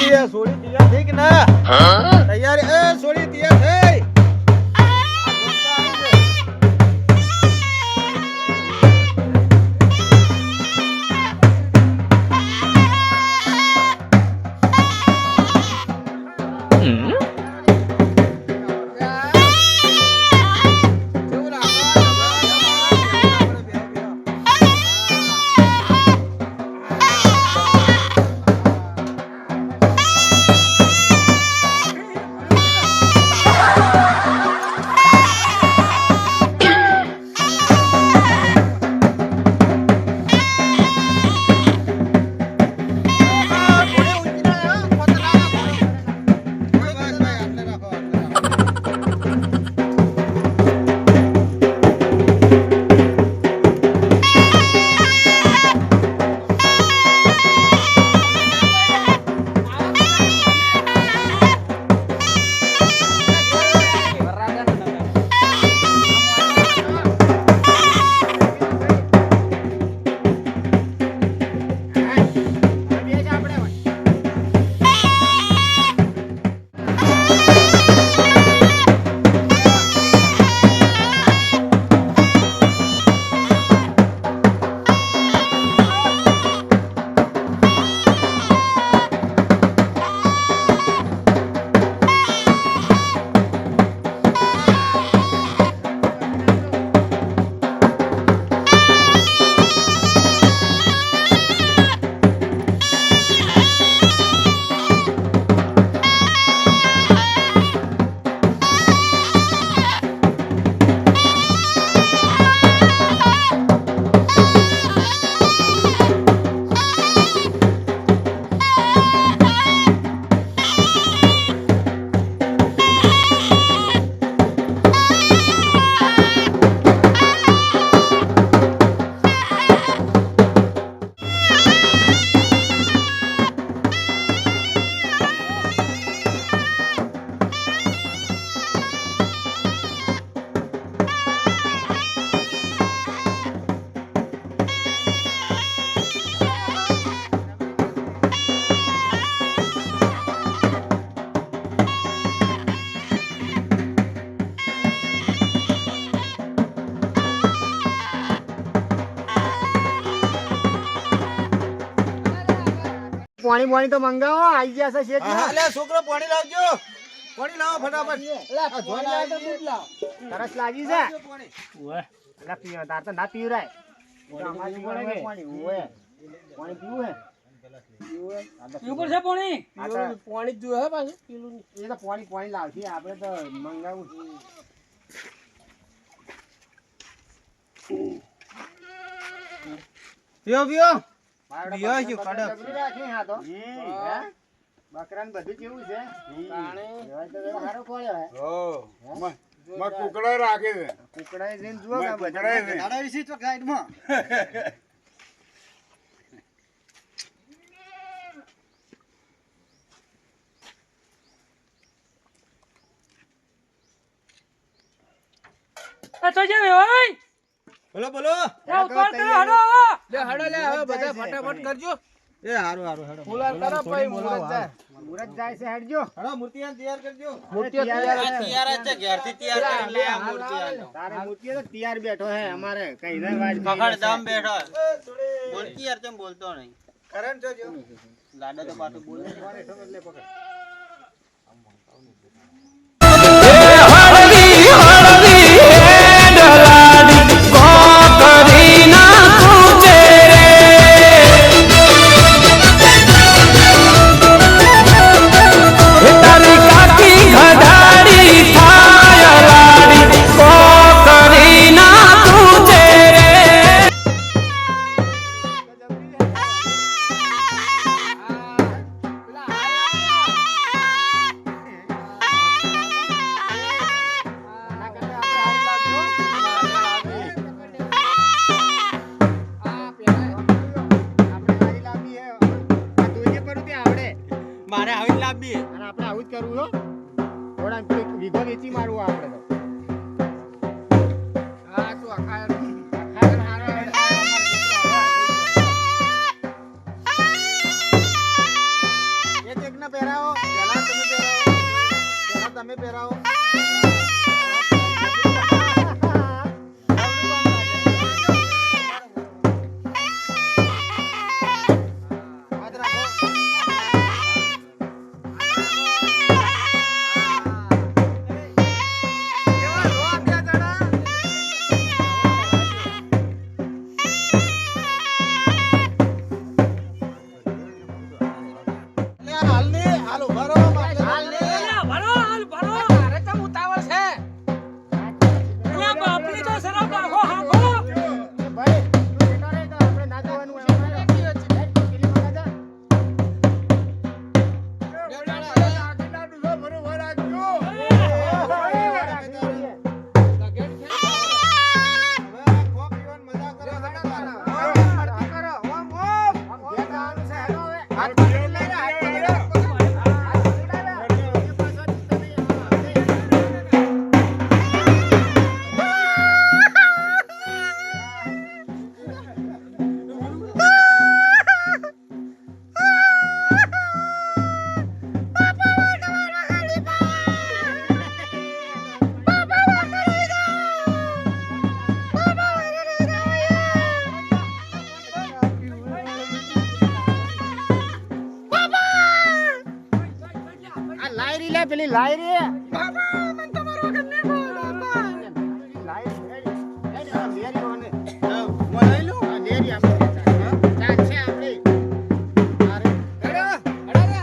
સોળી તૈયાર થઈ કે ના તૈયાર સોળી તૈયાર થઈ પાણી પાણી તો મંગાવો આવી ગયા છે શેઠ એટલે છોકરો પાણી લાવજો પાણી લાવો ફટાફટ તરસ લાગી છે ઓય એટલે પીવા તાર તો ના પીવરાય પાણી ઓય પાણી પીવું હે ઉપર છે પાણી પાણી જ જોવે પાછું પીલું એ તો પાણી લાવશે આપણે તો મંગાવું પીઓ પીઓ બકરાને બધું કેવું છે કુકડા રાખે છે કુકડા જઈને જુઓ ગાઈડમાં બોલો બોલો ઉતાર કરો હડો લે હડો લે હવે બધા ફટાફટ કરજો એ હારું હારું હડો ફુલાર કરો ભાઈ મુરત જાય છે હડજો હડો મૂર્તિયા તૈયાર કરજો મૂર્તિયા તૈયાર છે ઘેરથી તૈયાર કરી લે આ મૂર્તિયા તારે મૂર્તિયા તો તૈયાર બેઠો હે અમારે કઈ રે વાત પકડ દમ બેઠો બોલતી યાર તેમ બોલતો નહીં કરણ જોજો લાડો તો પાછો બોલે લે પકડ મારે આવી લાવવી અને આપણે આવું જ કરવું હો થોડા વિભા વેચી મારવું આપણે તો હા તું આખા એક ના લે પેલી લાઈ રે બાપા મને તમારો વગર નહીં બોલો લાઈ લેરી ઓને હું લઈ લઉં લેરી આપણે ચાલશે આપણે હેડો હેડો રે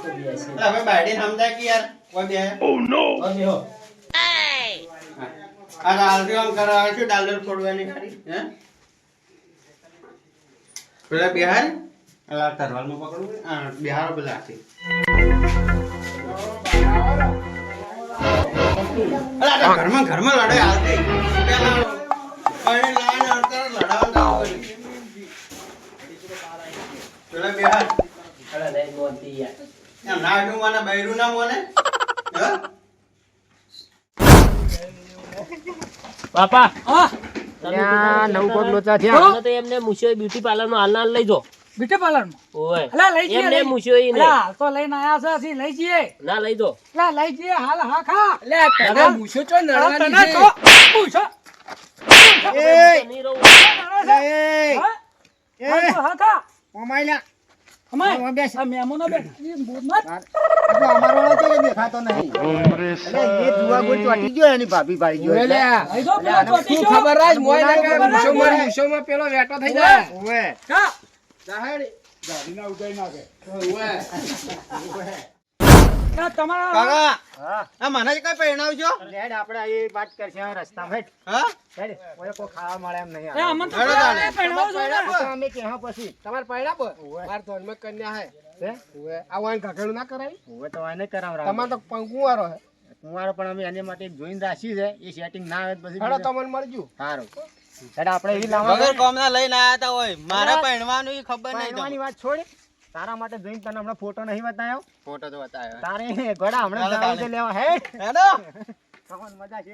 હવે બાયડી સમજાય કે યાર કોઈ બે આ દાલરી આમ કરાવે છે દાલર ફોડવાની ખાલી હે પેલા બિહાર અલા તરવાલમાં પકડવું આ બિહાર પેલા છે અલા ઘરમાં લડાઈ આવતી પેલા પાણી લાઈન અંતર લડાવવાનું પેલા બિહાર અરે નહીં મોતી યાર એમ નાડું મને બૈરું ના મને હે બાપા ત્યાં નવ કોટ લોચા થયા તમને તો એમને મુશિયો બ્યુટી પાર્લર નો હાલ લઈ જો બ્યુટી પાર્લર માં ઓય અલા લઈ જઈએ એમને મુશિયો ઈ નહીં અલા તો લઈને આયા છે ਅਸੀਂ લઈ જઈએ ના લઈ દો અલા લઈ જઈએ હાલ હા ખા લે તને મૂછો ચો નડવાની તને છે તો પૂછો નહીં રહું હા ખા મોમાઈલા અમાય બેસ આ મેમોનો બે મત આપણો અમારો વાળો તો દેખાતો નહીં એટલે એ જુવા ગોળ ચોટી ગયો એની ભાભી પાડી ગયો એટલે લઈ દો પેલા ચોટી શું ગયો. ખબર રાજ મોય ના કે ખબર મૂછો રાજ મારી મોય. મૂછોમાં પેલો વેટો થઈ જાય ઓવે ખા જાહેર ના તમારા કાકા હા આ મને જ કઈ પહેણાવજો લેડ આપણે એ વાત કરશે આ રસ્તામાં હેડ હા હેડ ઓય કોઈ ખાવા મળે એમ નહીં એ અમન તો હેડો તાણે. પહેણાવો છો ને. આ તો અમે કેહા પછી તમાર પહેણા પર ઓવે. માર ધોનમાં કન્યા હે હે ઓવે આ વાન ઘાઘેલું ના કરાય ઓવે તો આને કરાવરા તમાર તો પંકુવારો હે કુંવારો પણ અમે એની માટે એક જોઈન રાશી છે એ સેટિંગ ના આવે તો પછી હેડો બીજા- તમને મળજો સારું હેડ આપણે એવી લાવવા વગર કોમના લઈને આયા તા હોય મારા પહેણવાનું ઈ ખબર નહીં પહેરવાની વાત છોડ તારા માટે જોઈને તને હમણાં ફોટો નહીં બતાવ્યો ફોટો તો બતાવ્યો તારે ગોડા હમણાં ચાલો, જાવ તો ચાલો. લેવા હેડ હેડો તમને મજા છે